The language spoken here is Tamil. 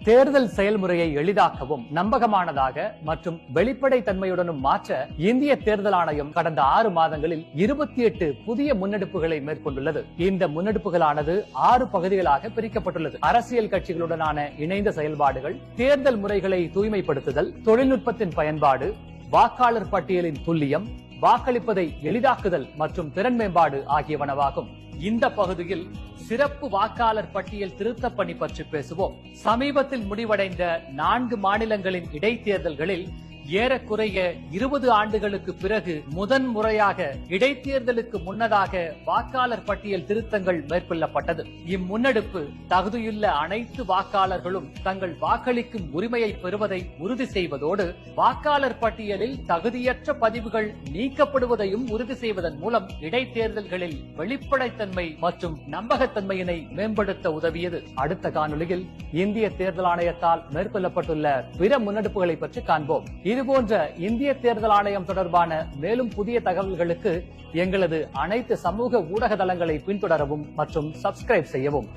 தேர்தல் செயல்முறையை எளிதாக்கவும் நம்பகமானதாக மற்றும் வெளிப்படை தன்மையுடனும் மாற்ற இந்திய தேர்தல் ஆணையம் கடந்த 6 மாதங்களில் 28 புதிய முன்னெடுப்புகளை மேற்கொண்டுள்ளது. இந்த முன்னெடுப்புகளானது 6 பகுதிகளாக பிரிக்கப்பட்டுள்ளது. அரசியல் கட்சிகளுடனான இணைந்த செயல்பாடுகள், தேர்தல் முறைகளை தூய்மைப்படுத்துதல், தொழில்நுட்பத்தின் பயன்பாடு, வாக்காளர் பட்டியலின் துல்லியம், வாக்களிப்பதை எளிதாக்குதல் மற்றும் திறன் மேம்பாடு ஆகியவனவாகும். இந்த பகுதியில் சிறப்பு வாக்காளர் பட்டியல் திருத்தப் பணி பற்றி பேசுவோம். சமீபத்தில் முடிவடைந்த 4 மாநிலங்களின் இடைத்தேர்தல்களில் ஏறக்குறைய 20 ஆண்டுகளுக்கு பிறகு முதன்முறையாக இடைத்தேர்தலுக்கு முன்னதாக வாக்காளர் பட்டியல் திருத்தங்கள் மேற்கொள்ளப்பட்டது. இம்முன்னெடுப்பு தகுதியுள்ள அனைத்து வாக்காளர்களும் தங்கள் வாக்களிக்கும் உரிமையை பெறுவதை உறுதி செய்வதோடு வாக்காளர் பட்டியலில் தகுதியற்ற பதிவுகள் நீக்கப்படுவதையும் உறுதி செய்வதன் மூலம் இடைத்தேர்தல்களில் வெளிப்படைத்தன்மை மற்றும் நம்பகத்தன்மையினை மேம்படுத்த உதவியது. அடுத்த காணொலியில் இந்திய தேர்தல் ஆணையத்தால் மேற்கொள்ளப்பட்டுள்ள பிற முன்னெடுப்புகளை பற்றி காண்போம். இதுபோன்ற இந்திய தேர்தல் ஆணையம் தொடர்பான மேலும் புதிய தகவல்களுக்கு எங்களது அனைத்து சமூக ஊடக தளங்களை பின்தொடரவும் மற்றும் சப்ஸ்கிரைப் செய்யவும்.